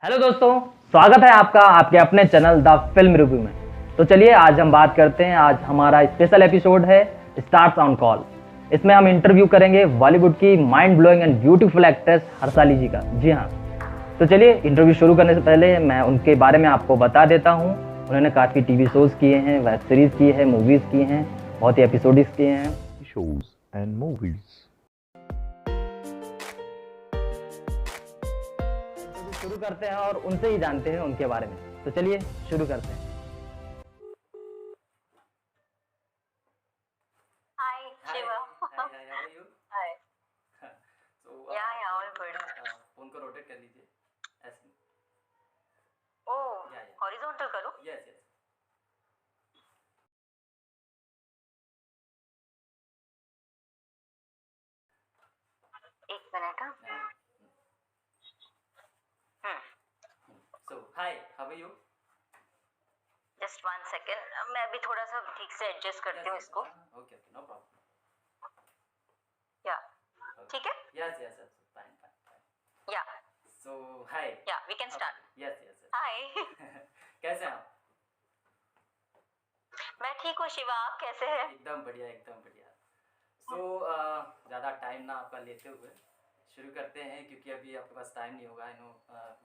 Hello दोस्तों, स्वागत है आपका आपके अपने चैनल द फिल्म रिव्यू में। तो चलिए आज हम बात करते हैं। आज हमारा स्पेशल एपिसोड है स्टार्स ऑन कॉल। इसमें हम इंटरव्यू करेंगे बॉलीवुड की mind blowing and beautiful actress Harshali ji का। जी हाँ, तो चलिए इंटरव्यू शुरू करने से पहले मैं उनके बारे में आपको बता देता हूँ। उन्होंने काफ़ी टीवी शोज़ किए हैं, वेब सीरीज़ की है, मूवीज़ की हैं, बहुत ही एपिसोड्स किए हैं। shows and movies. तो शुरू करते हैं और उनसे ही जानते हैं उनके बारे में। तो चलिए शुरू करते हैं। Hi, Hi, Shiva. how are you? Hi. So, Yeah, all good. Phone को रोटेट कर लीजिए ऐसे। Oh, Yeah. horizontal करूँ? Yes. एक मिनट हाँ. So, hi, how are you? Just 1 second. मैं अभी थोड़ा सा ठीक से एडजस्ट करती हूँ इसको. Okay, no problem. Yeah. ठीक है? Yes, fine. Yeah. So, hi. Yeah, we can start. Yes. Hi. कैसे हैं आप? मैं ठीक हूँ शिवा, आप कैसे हैं? एकदम बढ़िया। So, ज़्यादा टाइम ना आपका लेते हुए शुरू करते हैं, क्योंकि अभी आपके पास टाइम नहीं होगा। आई नो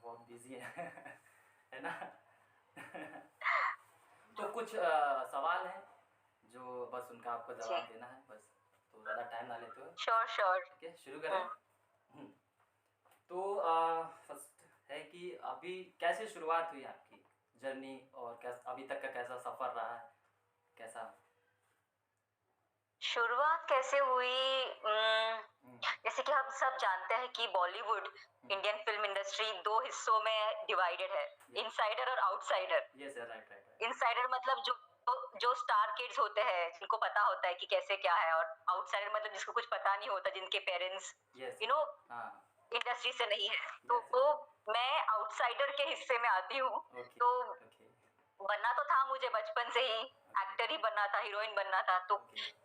बहुत बिजी है है ना? तो कुछ सवाल हैं जो बस उनका आपको जवाब देना है, बस। तो ज़्यादा टाइम ना लेते हुए Sure. ठीक है, शुरू करें। तो फर्स्ट है कि अभी कैसे शुरुआत हुई आपकी जर्नी, और अभी तक का कैसा सफ़र रहा है, कैसा? शुरुआत कैसे हुई? जैसे कि हम सब जानते हैं कि बॉलीवुड इंडियन फिल्म इंडस्ट्री 2 हिस्सों में डिवाइडेड है, इनसाइडर और आउटसाइडर. Yes, right. इनसाइडर मतलब जो स्टार किड्स होते हैं, जिनको पता होता है कि कैसे क्या है, और आउटसाइडर मतलब जिसको कुछ पता नहीं होता, जिनके पेरेंट्स यू नो इंडस्ट्री से नहीं है. तो वो मैं आउटसाइडर के हिस्से में आती हूँ. तो बनना तो था मुझे बचपन से ही, एक्टर ही बनना था, हीरोइन बनना था. तो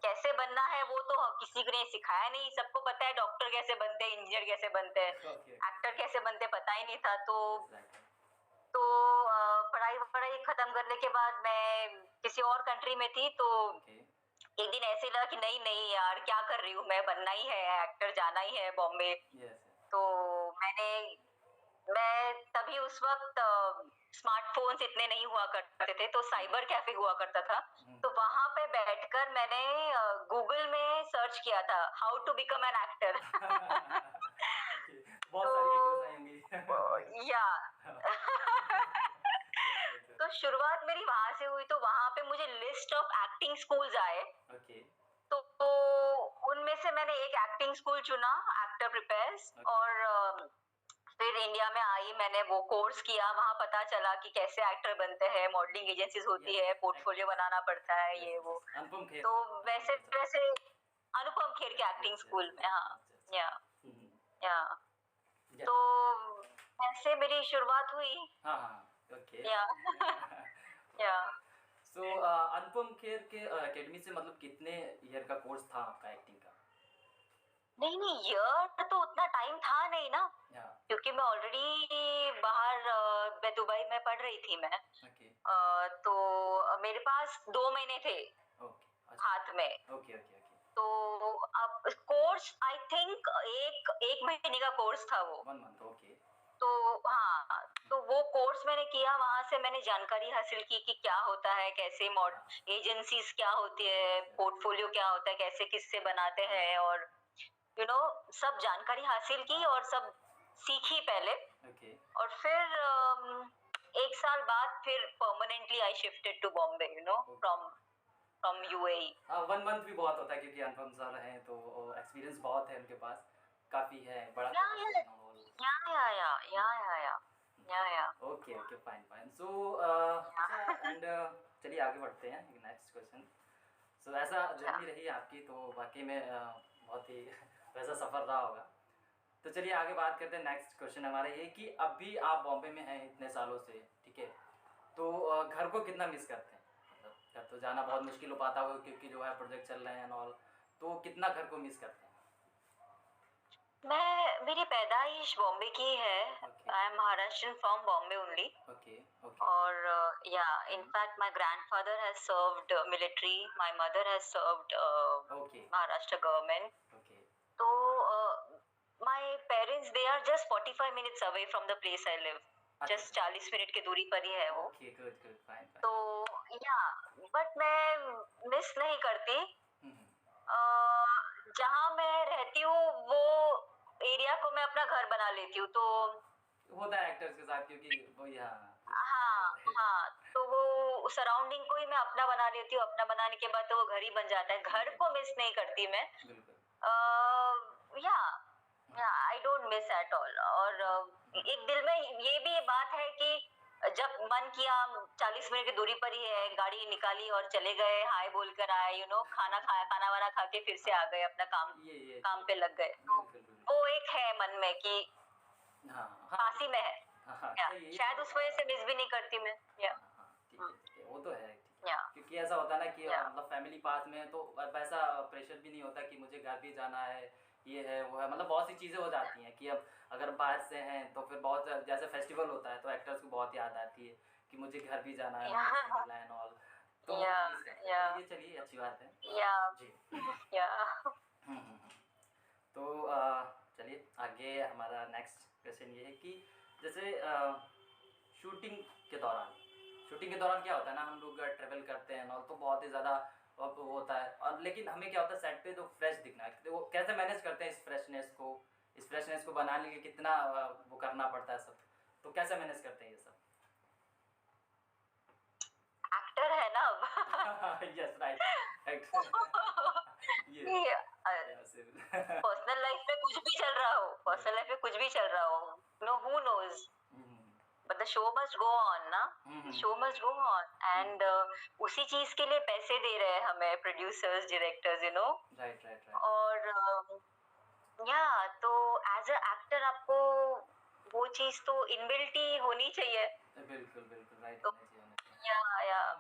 कैसे बनना है वो तो किसी को ने सिखाया नहीं. सबको पता है डॉक्टर कैसे बनते हैं, इंजीनियर कैसे बनते हैं, एक्टर कैसे बनते, पता ही नहीं था. तो पढ़ाई खत्म करने के बाद मैं किसी और कंट्री में थी. तो एक दिन ऐसे लगा कि नहीं यार, क्या कर रही हूँ मैं, बनना ही है एक्टर, जाना ही है बॉम्बे. तो मैं तभी उस वक्त स्मार्टफोन्स इतने नहीं हुआ करते थे, तो साइबर कैफे हुआ करता था. तो वहां पे बैठकर मैंने गूगल में सर्च किया था how to become an actor. बहुत सारी वीडियोस आई होंगी. या तो शुरुआत मेरी वहां से हुई. तो वहां पे मुझे लिस्ट ऑफ एक्टिंग स्कूल्स आए. तो उनमें से मैंने एक एक्टिंग स्कूल चुना, एक्टर प्रिपेयर्स. और फिर इंडिया में आई, मैंने वो कोर्स किया. वहां पता चला कि कैसे एक्टर बनते हैं, मॉडलिंग एजेंसीज होती है, पोर्टफोलियो बनाना पड़ता है, ये वो. तो वैसे अनुपम खेर के एक्टिंग स्कूल में. हाँ, या तो ऐसे मेरी शुरुआत हुई. या सो अनुपम खेर के एकेडमी से मतलब कितने ईयर का कोर्स था आपका एक्टिंग का? नहीं ईयर तो उतना टाइम था नहीं ना, क्योंकि मैं ऑलरेडी बाहर मैं दुबई में पढ़ रही थी मैं. तो मेरे पास 2 महीने थे हाथ में. तो अब कोर्स आई थिंक एक महीने का कोर्स था वो. 1 मंथ. तो हाँ, तो वो कोर्स मैंने किया. वहां से मैंने जानकारी हासिल की कि क्या होता है, कैसे एजेंसीज क्या होती है, पोर्टफोलियो क्या होता है, कैसे किससे बनाते हैं, और सब जानकारी हासिल की और सब सीखी पहले. और फिर 1 साल बाद फिर permanently I shifted to Bombay, from UAE. 1 month भी बहुत होता है, क्योंकि अनुपम सर हैं तो एक्सपीरियंस बहुत है उनके पास, काफी है, बड़ा या ओके, फाइन. सो एंड चलिए आगे बढ़ते हैं नेक्स्ट क्वेश्चन. सो ऐसा जर्नी रही आपकी, तो वाकई में बहुत ही वैसा सफ़र रहा होगा. तो चलिए आगे बात करते हैं. नेक्स्ट क्वेश्चन हमारा ये कि अभी आप बॉम्बे में हैं इतने सालों से, ठीक है, तो घर को कितना मिस करते हैं? मतलब घर तो जाना बहुत मुश्किल हो पाता होगा, क्योंकि जो है प्रोजेक्ट चल रहे हैं एंड ऑल, तो कितना घर को मिस करते हैं? मेरी पैदाइश बॉम्बे की है। Okay. I am Maharashtrian from Bombay only. Okay. Okay. और या in fact my grandfather has served military, my mother has served Okay. Maharashtra government. Okay. तो my parents they are just 45 minutes away from the place I live. Just 40 minute की दूरी पर ही है वो। Okay. Good. Good. Fine. Fine. तो या but मैं miss नहीं करती। हम्म, जहाँ मैं रहती हूँ वो एरिया को मैं अपना घर बना लेती हूँ। तो होता है एक्टर्स के साथ, क्योंकि वो यहाँ हाँ तो वो सराउंडिंग को ही मैं अपना बना लेती हूँ। अपना बनाने के बाद तो वो घर ही बन जाता है। घर को मिस नहीं करती मैं। बिल्कुल। या I don't miss at all. और एक दिल में ये भी बात है कि जब मन किया 40 मिनट की दूरी पर ही है, गाड़ी निकाली और चले गए, हाय बोलकर आए, यू नो, खाना खाया, खाना वाना खा के फिर से आ गए, अपना काम पे लग गए। तो वो एक है मन में कि पास ही में है। शायद उस वजह से मिस भी नहीं करती मैं। ठीक है, वो तो है। क्योंकि ऐसा होता है ना कि मतलब फैमिली पास में है तो वैसा प्रेशर भी नहीं होता कि मुझे घर भी जाना है, ये है वो है। मतलब बहुत सी चीज़ें हो जाती हैं कि अब अगर बाहर से हैं तो फिर बहुत जैसे फेस्टिवल होता है तो एक्टर्स को बहुत याद आती है कि मुझे घर भी जाना है, एंड ऑल। तो ये चलिए अच्छी बात है जी। तो चलिए आगे हमारा नेक्स्ट क्वेश्चन ये है कि जैसे शूटिंग के दौरान क्या होता है ना, हम लोग ट्रेवल करते हैं और तो बहुत ही ज़्यादा वो होता है। और लेकिन हमें क्या होता है सेट पे तो फ्रेश दिखना है, तो वो कैसे मैनेज करते हैं इस फ्रेशनेस को बनाने के लिए कितना वो करना पड़ता है सब, तो कैसे मैनेज करते हैं ये सब? एक्टर है ना अब। Yes right actor. Personal life में कुछ भी चल रहा हो, no who knows, but the show must go on ना। Show must go on and उसी चीज के लिए पैसे दे रहे हैं हमें producers, directors, you know. Right. और तो एज अ एक्टर आपको वो चीज तो इनबिल्ट ही होनी चाहिए। बिल्कुल राइट। तो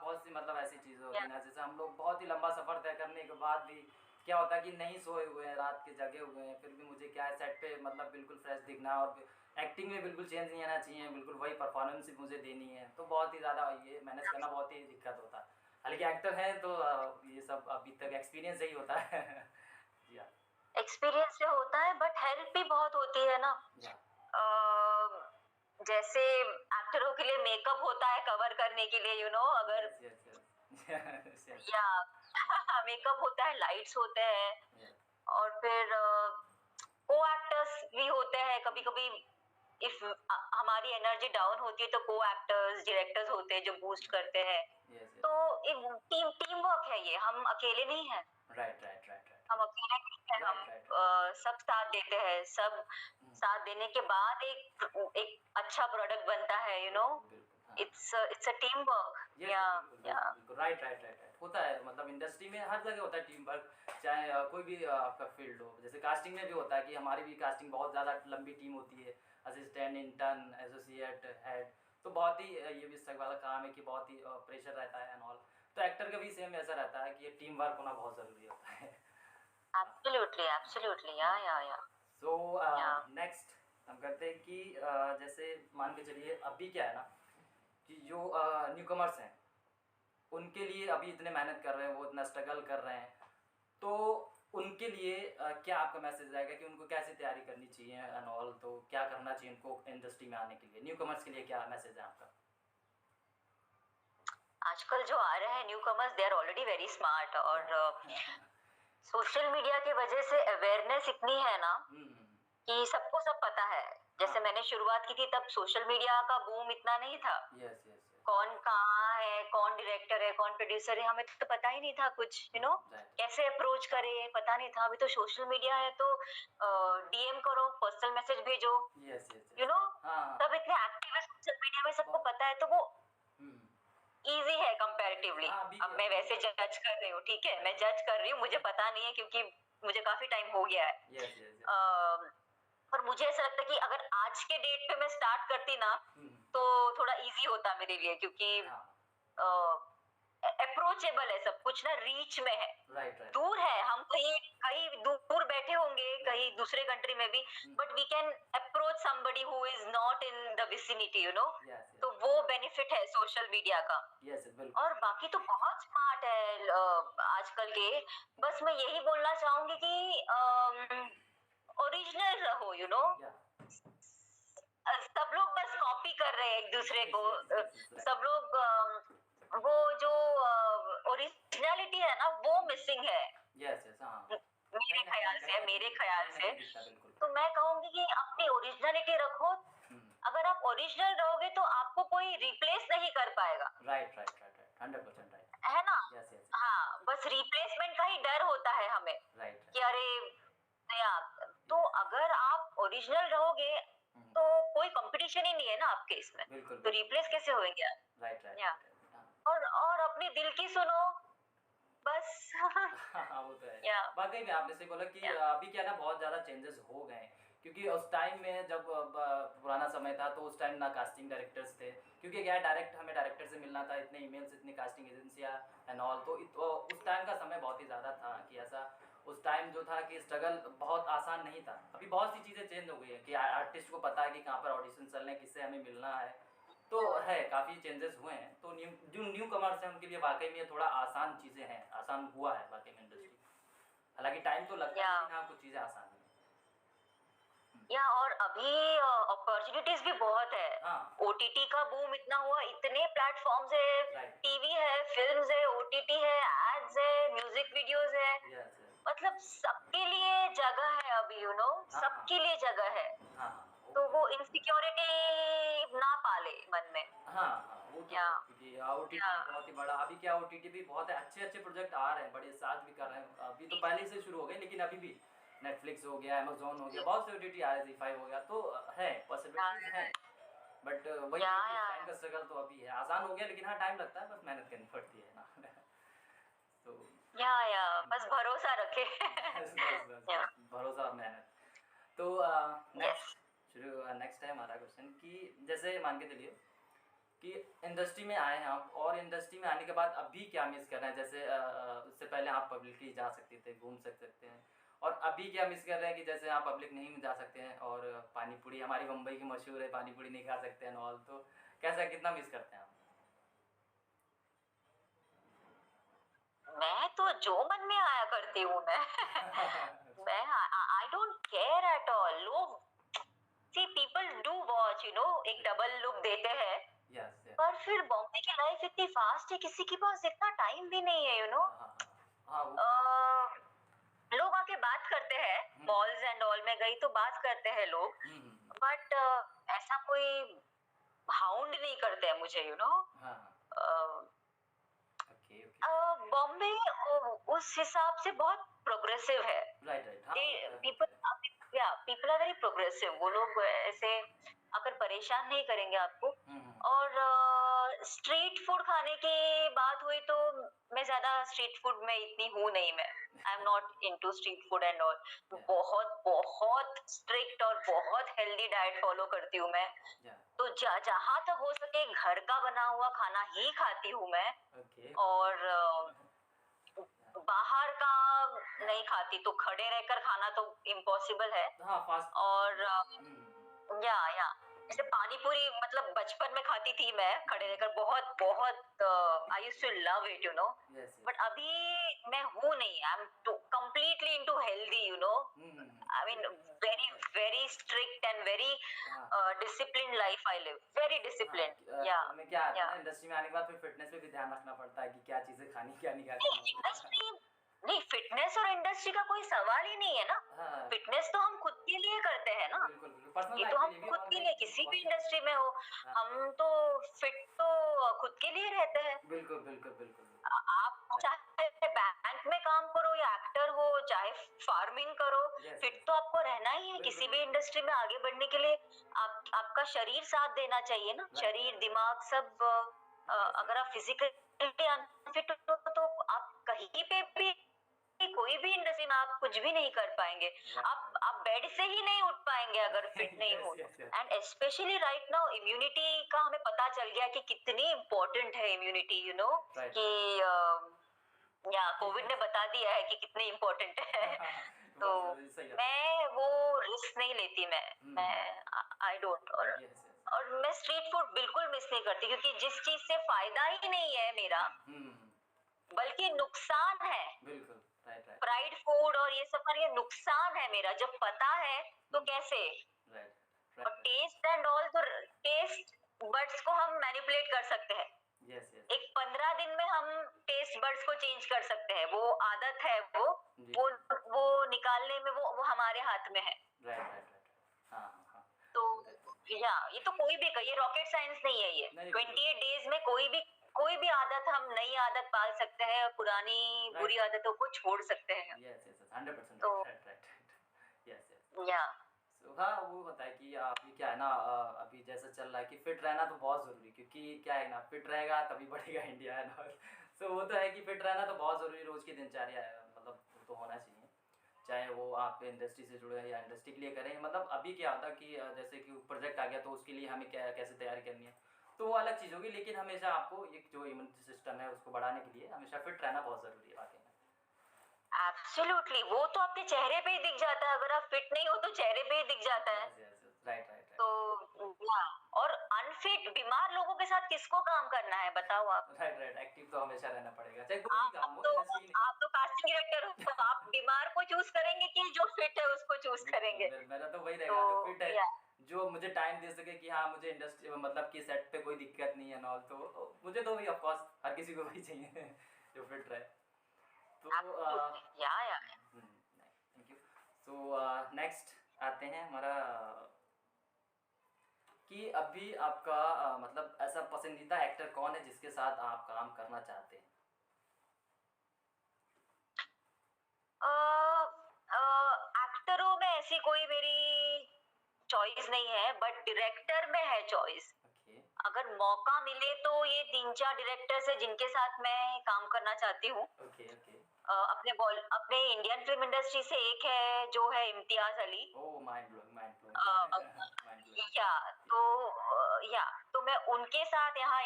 बहुत सी मतलब ऐसी चीज़ें होती है ना, जैसे हम लोग बहुत ही लंबा सफ़र तय करने के बाद भी क्या होता है कि नहीं सोए हुए हैं, रात के जगे हुए हैं, फिर भी मुझे क्या है सेट पे मतलब बिल्कुल फ्रेश दिखना और एक्टिंग में बिल्कुल चेंज नहीं आना चाहिए, बिल्कुल वही परफॉर्मेंस मुझे देनी है। तो बहुत ही ज़्यादा ये मैनेज करना बहुत ही दिक्कत होता है। हालांकि एक्टर हैं तो ये सब अभी तक एक्सपीरियंस ही होता है। जी हाँ, एक्सपीरियंस से होता है बट हेल्प भी बहुत होती है ना। जैसे एक्टरों के लिए मेकअप होता है कवर करने के लिए, यू नो, अगर या मेकअप होता है, लाइट्स होते हैं, और फिर को एक्टर्स भी होते हैं। कभी कभी इफ हमारी एनर्जी डाउन होती है तो को एक्टर्स, डायरेक्टर्स होते हैं जो बूस्ट करते हैं। तो एक टीम वर्क है ये, हम अकेले नहीं हैं। राइट हम अकेले नहीं हैं, हम सब साथ देते हैं। सब साथ देने के बाद एक अच्छा प्रोडक्ट बनता है, you no. It's a team work. Right होता है। मतलब इंडस्ट्री में हर जगह होता है टीम वर्क, चाहे कोई भी आपका फील्ड हो। जैसे कास्टिंग में भी होता है कि हमारी भी कास्टिंग बहुत ज़्यादा लंबी टीम होती है, असिस्टेंट, इंटर्न, एसोसिएट, हेड। तो बहुत ही ये भी सही वाला काम है कि बहुत ही प्रेशर रहता है एंड ऑल। तो एक्टर का भी सेम ऐसा रहता है कि ये टीम वर्क होना बहुत ज़रूरी होता है। एब्सोल्युटली या सो नेक्स्ट हम करते हैं कि जैसे मान के चलिए अभी क्या है ना कि जो न्यू कमर्स हैं उनके लिए अभी इतने मेहनत कर रहे हैं, वो इतना स्ट्रगल कर रहे हैं, तो उनके लिए क्या आपका मैसेज आएगा कि उनको कैसे तैयारी करनी चाहिए एंड ऑल? तो क्या करना चाहिए उनको इंडस्ट्री में आने के लिए? न्यू कमर्स के लिए क्या मैसेज है आपका? आजकल जो आ रहे हैं newcomers, they are already very smart. और सोशल मीडिया की वजह से अवेयरनेस इतनी है ना कि सबको सब पता है। जैसे मैंने शुरुआत की थी तब सोशल मीडिया का बूम इतना नहीं था। कौन कहाँ है, कौन डायरेक्टर है, कौन प्रोड्यूसर है, हमें तो पता ही नहीं था कुछ, यू नो। कैसे अप्रोच करे पता नहीं था। अभी तो सोशल मीडिया है तो डीएम करो, पर्सनल मैसेज भेजो, यू नो। सब इतने एक्टिव है सोशल मीडिया में, सबको पता है, तो वो इजी है कंपैरेटिवली। अब मैं वैसे जज कर रही हूँ, ठीक है, मैं जज कर रही हूँ, मुझे पता नहीं है क्योंकि मुझे काफी टाइम हो गया है। पर मुझे ऐसा लगता है कि अगर आज के डेट पे मैं स्टार्ट करती ना तो थोड़ा इजी होता मेरे लिए, क्योंकि अप्रोचेबल है सब कुछ ना, रीच में है। दूर है, हम कहीं दूर बैठे होंगे, कहीं दूसरे कंट्री में भी, but we can approach somebody who is not in the vicinity, you know. तो वो बेनिफिट है सोशल मीडिया का। और बाकी तो बहुत स्मार्ट है आजकल के। बस मैं यही बोलना चाहूंगी कि ओरिजिनल रहो, यू नो। सब लोग बस कॉपी कर रहे हैं एक दूसरे को। सब लोग वो जो ओरिजिनलिटी है ना, वो मिसिंग है। मेरे ख्याल से तो मैं कहूंगी कि अपनी ओरिजिनलिटी रखो। अगर आप ओरिजिनल रहोगे तो आपको कोई रिप्लेस नहीं कर पाएगा। राइट 100% राइट है ना। हाँ, बस रिप्लेसमेंट का ही डर होता है हमें। कि अरे तो अगर आप ओरिजिनल रहोगे तो कोई कंपटीशन ही नहीं है ना आपके इसमें। तो रिप्लेस कैसे होंगे आप? राइट। और अपने दिल की सुनो बस। वो तो है। वाकई में आपने सही बोला कि अभी क्या ना बहुत ज़्यादा चेंजेस हो गए हैं, क्योंकि उस टाइम में जब पुराना समय था तो उस टाइम ना कास्टिंग डायरेक्टर्स थे, क्योंकि क्या डायरेक्ट हमें डायरेक्टर से मिलना था, इतने ईमेल्स, इतनी कास्टिंग एजेंसियाँ एंड ऑल। तो उस टाइम का समय बहुत ही ज़्यादा था कि ऐसा उस टाइम जो था कि स्ट्रगल बहुत आसान नहीं था। अभी बहुत सी चीज़ें चेंज हो गई हैं कि आर्टिस्ट को पता है कि कहाँ पर ऑडिशन चल रहे हैं, किससे हमें मिलना है, तो है काफ़ी चेंजेस हुए हैं। तो जो न्यू कमर्स हैं उनके लिए वाकई में थोड़ा आसान चीज़ें हैं, आसान हुआ है वाकई में इंडस्ट्री। हालांकि टाइम तो लगता है लेकिन हाँ कुछ चीज़ें आसान हैं। और अभी अपॉर्चुनिटीज भी बहुत है। ओटीटी का बूम इतना हुआ, इतने प्लेटफॉर्म्स है, टीवी है, फिल्म्स है, ओटीटी है, एड्स है, म्यूजिक वीडियोस है। मतलब सबके लिए जगह है अभी, यू नो। सबके लिए जगह है। तो वो इनसिक्योरिटी ना पाले मन में। वो तो क्योंकि ओटीटी बहुत ही बड़ा, अभी क्या ओटीटी भी बहुत अच्छे प्रोजेक्ट आ रहे हैं, बड़े साथ भी कर रहे हैं। अभी तो पहले से शुरू हो गए, लेकिन अभी भी नेटफ्लिक्स हो गया, अमेज़न हो गया, बहुत से ओटीटी आ रहे, ज़ी5 हो गया, तो है पॉसिबिलिटीज हैं। बट वही टाइम का स्ट्रगल तो अभी है। आसान हो गया लेकिन हाँ टाइम लगता है, बस मेहनत करनी पड़ती है ना। तो बस भरोसा रखे। भरोसा और मेहनत। तो नेक्स्ट है हमारा क्वेश्चन कि जैसे मान के चलिए कि इंडस्ट्री में आए हैं आप, और इंडस्ट्री में आने के बाद अभी क्या मिस कर रहे हैं? जैसे उससे पहले आप पब्लिकली जा सकते थे, घूम सकते हैं, और अभी क्या मिस कर रहे हैं कि जैसे आप पब्लिक नहीं जा सकते हैं, और पानी पूरी हमारी मुंबई की मशहूर है, पानी पूरी नहीं खा सकते हैं ऑल, तो कैसा कितना मिस करते हैं आप? मैं तो जो मन में आया करती हूँ मैं I don't care at all. लोग see people do watch, you know, एक डबल लुक देते हैं। पर फिर बॉम्बे की लाइफ इतनी फास्ट है, किसी के पास इतना टाइम भी नहीं है, यू नो। लोग आके बात करते हैं, मॉल्स एंड ऑल में गई तो बात करते हैं लोग, बट ऐसा कोई हाउंड नहीं करते हैं मुझे, यू नो। बॉम्बे उस हिसाब से बहुत प्रोग्रेसिव है। People are very progressive. वो लोग ऐसे अगर परेशान नहीं करेंगे आपको। और स्ट्रीट फूड खाने की बात हुई तो मैं ज्यादा स्ट्रीट फूड में इतनी हूँ नहीं। मैं I am not into street food and all. बहुत स्ट्रिक्ट और बहुत हेल्दी डाइट फॉलो करती हूँ मैं। तो जहाँ तक हो सके घर का बना हुआ खाना ही खाती हूँ मैं। और बाहर का नहीं खाती। तो खड़े रहकर खाना तो इम्पॉसिबल है। और जैसे पानी पूरी मतलब बचपन में खाती थी मैं खड़े रहकर, बहुत I used to love it, you know. But अभी मैं हूँ नहीं। I am completely into healthy, you know. I mean very strict and very disciplined life I live, very disciplined. हमें क्या है ना, इंडस्ट्री में आने के बाद फिर फिटनेस पे भी ध्यान रखना पड़ता है कि क्या चीजें खानी क्या नहीं खानी। नहीं, फिटनेस और इंडस्ट्री का कोई सवाल ही नहीं है ना। फिटनेस तो हम खुद के लिए करते हैं ना। ये तो हम खुद के लिए, किसी भी इंडस्ट्री में हो, हम तो फिट तो खुद के लिए रहते हैं। बिल्कुल। आप चाहे बैंक में काम करो या एक्टर हो, चाहे फार्मिंग करो, फिट तो आपको रहना ही है। किसी भी इंडस्ट्री में आगे बढ़ने के लिए आपका शरीर साथ देना चाहिए ना। शरीर, दिमाग सब। अगर आप फिजिकली अनफिट हो तो आप कहीं पे भी, कोई भी इंडस्ट्री में आप कुछ भी नहीं कर पाएंगे। आप बेड से ही नहीं उठ पाएंगे अगर फिट नहीं हो। And specially right now immunity का हमें पता चल गया कि कितनी इम्पोर्टेंट है इम्यूनिटी, यू नो। कि कोविड ने बता दिया है कि कितनी इम्पोर्टेंट है। तो सही है। मैं वो रिस्क नहीं लेती, मैं आई डोंट। और मैं स्ट्रीट फूड बिल्कुल मिस नहीं करती, क्योंकि जिस चीज से फायदा ही नहीं है मेरा बल्कि नुकसान है, बिल्कुल राइट राइट फ्राइड फूड और ये सब पर ये नुकसान है मेरा, जब पता है तो कैसे। राइट और टेस्ट एंड ऑल, तो टेस्ट बड्स को हम मैनिपुलेट कर सकते हैं। यस यस एक 15 दिन में हम टेस्ट बड्स को चेंज कर सकते हैं, वो आदत है, जी। वो निकालने में वो हमारे हाथ में है। राइट राइट राइट हाँ हाँ तो या ये तो कोई भी, ये रॉकेट साइंस नहीं है, ये 28 डेज में कोई भी आदत, हम नई आदत पाल सकते हैं, पुरानी बुरी आदतों को छोड़ सकते हैं। यस यस 100% तो राइट राइट यस यस या हाँ वो होता है कि अभी क्या है ना अभी जैसा चल रहा है कि फिट रहना तो बहुत ज़रूरी है, क्योंकि क्या है ना फिट रहेगा तभी बढ़ेगा इंडिया है ना। सो वो तो है कि फिट रहना तो बहुत ज़रूरी, रोज़ की दिनचर्या है, मतलब वो तो होना चाहिए, चाहे वो आप इंडस्ट्री से जुड़े हैं या इंडस्ट्री के लिए करें। मतलब अभी क्या होता है कि जैसे कि प्रोजेक्ट आ गया तो उसके लिए हमें क्या कैसे तैयारी करनी है, तो वो अलग चीज़ होगी, लेकिन हमेशा आपको एक जो इम्यूनिटी सिस्टम है उसको बढ़ाने के लिए हमेशा फिट रहना बहुत ज़रूरी है वाकई में। एब्सोल्युटली, वो तो आपके चेहरे पे ही दिख जाता है, अगर आप फिट नहीं हो तो चेहरे पे ही दिख जाता है। राइट राइट तो और अनफिट बीमार लोगों के साथ किसको काम करना है, बताओ आप। राइट राइट एक्टिव तो हमेशा रहना पड़ेगा, चाहे कोई भी काम हो, इंडस्ट्री नहीं। आप तो कास्टिंग डायरेक्टर हो, तो आप बीमार को चूज करेंगे कि जो फिट है उसको चूज करेंगे? मेरा तो वही रहेगा, जो फिट है, जो मुझे टाइम दे सके कि हाँ मुझे इंडस्ट्री मतलब कि सेट पे कोई दिक्कत नहीं है नॉल, तो मुझे तो वही ऑफ कोर्स हर किसी को वही चाहिए जो फिट रहे। तो थैंक यू। सो नेक्स्ट आते हैं हमारा कि अभी आपका मतलब ऐसा पसंदीदा एक्टर कौन है जिसके साथ आप काम करना चाहते हैं? एक्टरों में ऐसी कोई मेरी चॉइस नहीं है, बट डायरेक्टर में है चॉइस। अगर मौका मिले तो ये 3-4 डायरेक्टर्स है जिनके साथ मैं काम करना चाहती हूँ। अपने इंडियन फिल्म इंडस्ट्री से एक है जो है इम्तियाज अली। माइंड ब्लोइंग तो मैं उनके साथ यहाँ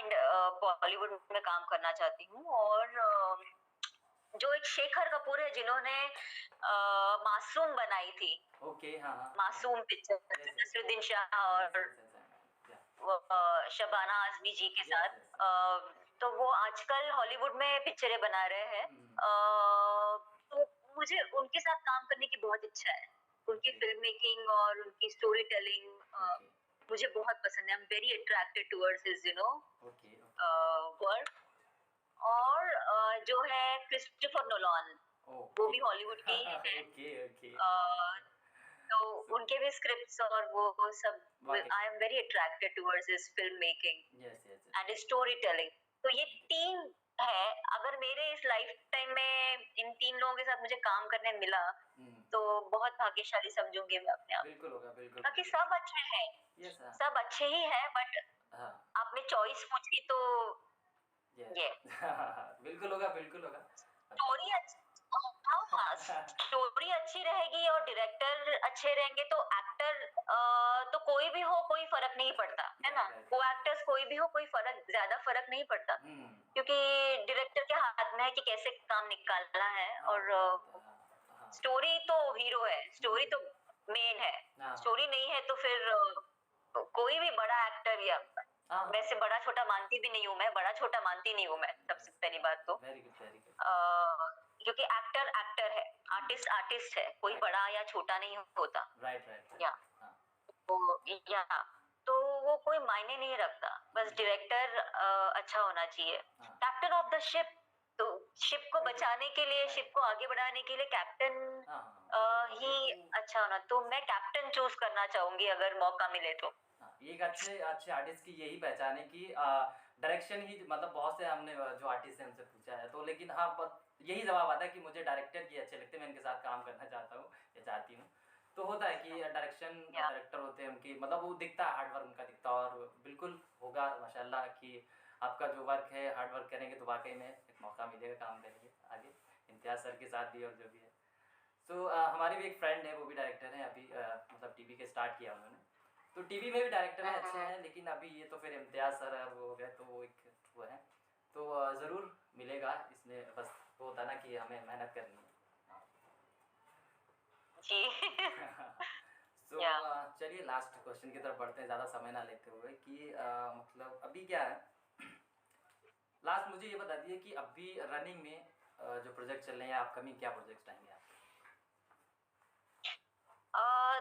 बॉलीवुड में काम करना चाहती हूँ। और जो एक शेखर कपूर है जिन्होंने मासूम बनाई थी, मासूम पिक्चर नसरुद्दीन शाह और शबाना आजमी जी के साथ। तो वो आजकल हॉलीवुड में पिक्चरें बना रहे हैं। तो मुझे उनके साथ काम करने की बहुत इच्छा है। उनकी फिल्म मेकिंग और उनकी स्टोरी टेलिंग मुझे बहुत पसंद है। I am very attracted towards his work. और जो है क्रिस्टोफर नोलान, वो भी हॉलीवुड के ही हैं। तो उनके भी स्क्रिप्ट्स और वो सब, I am very attracted towards his film making and his story telling. तो ये 3 है। अगर मेरे इस लाइफ टाइम में इन 3 लोगों के साथ मुझे काम करने मिला तो बहुत भाग्यशाली समझूंगी मैं अपने आप। बिल्कुल होगा, बिल्कुल। बाकी सब अच्छे हैं, सब अच्छे ही हैं, बट आपने चॉइस पूछी तो ये बिल्कुल होगा, बिल्कुल होगा। स्टोरी अच्छी रहेगी और डायरेक्टर अच्छे रहेंगे तो एक्टर तो कोई भी हो कोई फर्क नहीं पड़ता, है ना। को एक्टर्स कोई भी हो, कोई ज्यादा फर्क नहीं पड़ता, क्योंकि डायरेक्टर के हाथ में है कि कैसे काम निकालना है। और स्टोरी तो हीरो है, स्टोरी तो मेन है। स्टोरी नहीं है तो फिर कोई भी बड़ा एक्टर या वैसे बड़ा छोटा मानती भी नहीं हूँ मैं, बड़ा छोटा मानती नहीं हूँ मैं, सबसे पहली बात तो। क्योंकि एक्टर एक्टर है, आर्टिस्ट आर्टिस्ट है, कोई बड़ा या छोटा नहीं होता। तो वो कोई मायने नहीं रखता, बस डायरेक्टर अच्छा होना चाहिए। कैप्टन ऑफ द शिप, तो शिप को बचाने के लिए, शिप को आगे बढ़ाने के लिए कैप्टन ही अच्छा होना। तो मैं कैप्टन चूज करना चाहूंगी अगर मौका मिले तो। एक अच्छे आर्टिस्ट की यही पहचान है कि डायरेक्शन ही, मतलब बहुत से हमने जो आर्टिस्ट हैं उनसे पूछा है तो, लेकिन हाँ यही जवाब आता है कि मुझे डायरेक्टर की अच्छे लगते हैं, मैं इनके साथ काम करना चाहता हूँ या चाहती हूँ। तो होता है कि डायरेक्टर होते हैं उनकी, मतलब वो दिखता है, हार्ड वर्क उनका दिखता है। और बिल्कुल होगा माशाल्लाह कि आपका जो वर्क है, हार्ड वर्क करेंगे तो वाकई में एक मौका मिलेगा, काम करेंगे आगे इम्तियाज़ सर के साथ भी और जो भी है। सो हमारी भी एक फ्रेंड है, वो भी डायरेक्टर हैं अभी, मतलब टीवी के स्टार्ट किया उन्होंने, तो टीवी में भी डायरेक्टर हैं अच्छे हैं, लेकिन अभी ये तो फिर इम्तियाज़ सर और वो हो गया, तो वो एक वो है। तो ज़रूर मिलेगा इसमें, बस वो होता ना कि हमें मेहनत करनी है। चलिए लास्ट क्वेश्चन की तरफ बढ़ते हैं, ज़्यादा समय ना लेते हुए कि मतलब अभी क्या है, लास्ट मुझे ये बता दिए कि अभी रनिंग में जो प्रोजेक्ट चल रहे हैं अपकमिंग, क्या प्रोजेक्ट्स आएंगे आप?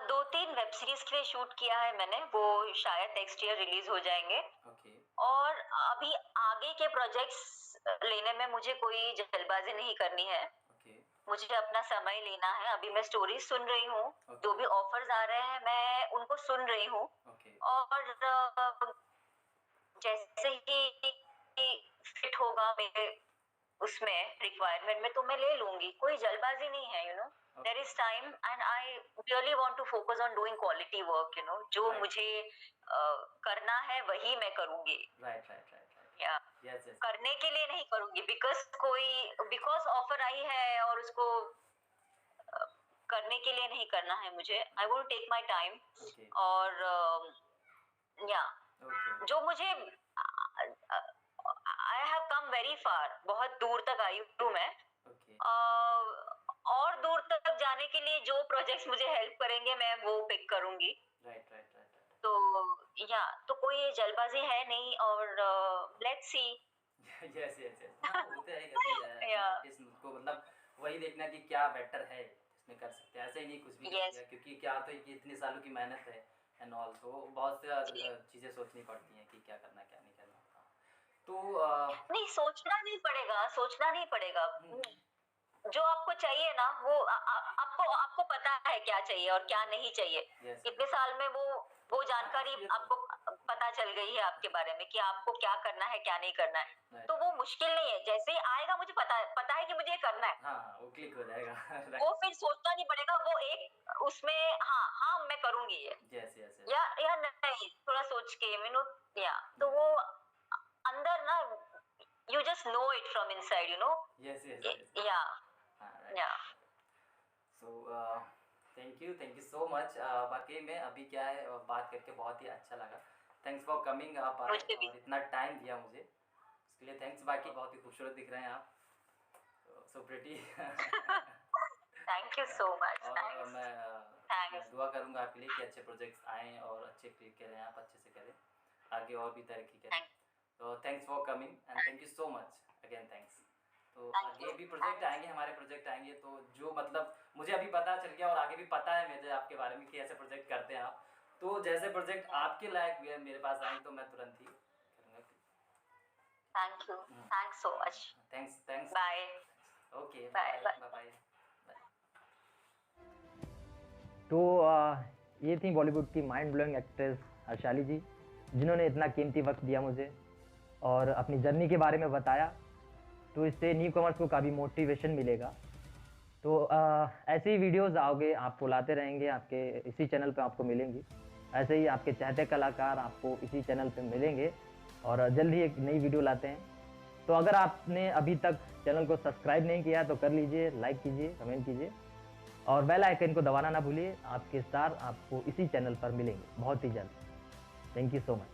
2-3 वेब सीरीज के लिए शूट किया है मैंने, वो शायद नेक्स्ट ईयर रिलीज हो जाएंगे। ओके और अभी आगे के प्रोजेक्ट्स लेने में मुझे कोई जल्दबाजी नहीं करनी है, ओके मुझे अपना समय लेना है। अभी मैं स्टोरी सुन रही हूँ, Okay. जो भी ऑफर्स आ रहे हैं मैं उनको सुन रही हूँ। ओके और जैसे ही फिट होगा मेरे उसमें रिक्वायरमेंट में तो मैं ले लूंगी, कोई जल्दबाजी नहीं है, you know there is time and I really want to focus on doing quality work, you know जो Right. मुझे करना है वही मैं करूंगी। Right right right yeah yes yes करने के लिए नहीं करूंगी बिकॉज ऑफर आई है और उसको करने के लिए नहीं करना है मुझे। I will take my time. Okay और या ओके जो मुझे I have come very far, बहुत दूर तक आई हूँ मैं। ओके और दूर तक जाने के लिए जो प्रोजेक्ट्स मुझे हेल्प करेंगे मैं वो पिक करूंगी। राइट राइट राइट तो या तो कोई जल्दबाजी है नहीं। और let's see. Yes yes yes होते हैं कभी Yeah. आर्टिस्ट को, मतलब वही देखना कि क्या बेटर है इसमें कर सकते हैं, ऐसे ही नहीं कुछ भी कर Yes. दिया, क्योंकि क्या तो कि इतने सालों की मेहनत है एंड ऑल, तो बहुत से चीज़ें सोचनी पड़ती हैं कि क्या करना क्या नहीं करना। तो नहीं सोचना नहीं पड़ेगा, सोचना नहीं पड़ेगा। जो आपको चाहिए ना वो आपको पता है क्या चाहिए और क्या नहीं चाहिए। Yes. इतने साल में वो जानकारी हाँ, आपको पता चल गई है आपके बारे में कि आपको क्या करना है क्या नहीं करना है। Right. तो वो मुश्किल नहीं है, जैसे ही आएगा मुझे पता है कि मुझे ये करना है। हाँ वो क्लिक हो जाएगा वो फिर सोचना नहीं पड़ेगा, वो एक उसमें हाँ मैं करूंगी ये, यस यस यस या नहीं थोड़ा सोच के या तो वो अंदर ना you just know it from inside, you know. Yes yes yes yeah yeah so thank you so much. बाकी में अभी क्या है, बात करके बहुत ही अच्छा लगा। थैंक्स फॉर कमिंग, आप आए मुझे भी। और इतना टाइम दिया मुझे, उसके लिए थैंक्स। बाकी बहुत ही खूबसूरत दिख रहे हैं आप, so pretty thank you so much. और मैं Thanks. दुआ करूंगा आपके लिए कि अच्छे प्रोजेक्ट्स आएँ और अच्छे क्लिक करें, आप अच्छे से करें, आगे और भी तरक्की करें। Thank- तो thanks for coming and thank you so much again, thanks. तो Thank आगे you. भी प्रोजेक्ट आएंगे, हमारे प्रोजेक्ट आएंगे, तो जो मतलब मुझे अभी पता चल गया और आगे भी पता है मुझे आपके बारे में कि ऐसे प्रोजेक्ट करते हैं आप, तो जैसे प्रोजेक्ट आपके लायक भी है मेरे पास आएंगे तो मैं तुरंत ही करूँगा। Thank you. Thanks so much. Thanks Bye. Okay Bye. Bye bye. तो ये थी बॉलीवुड की mind blowing actress Harshali ji, जिन्होंने इतना कीमती वक्त दिया मुझे और अपनी जर्नी के बारे में बताया। तो इससे न्यू कमर्स को काफ़ी मोटिवेशन मिलेगा। तो ऐसे ही वीडियोस आओगे आपको लाते रहेंगे, आपके इसी चैनल पे आपको मिलेंगी। ऐसे ही आपके चाहते कलाकार आपको इसी चैनल पे मिलेंगे और जल्द ही एक नई वीडियो लाते हैं। तो अगर आपने अभी तक चैनल को सब्सक्राइब नहीं किया तो कर लीजिए, लाइक कीजिए, कमेंट कीजिए और बेल आइकन को दबाना ना भूलिए। आपके स्टार आपको इसी चैनल पर मिलेंगे बहुत ही जल्द। Thank you so much.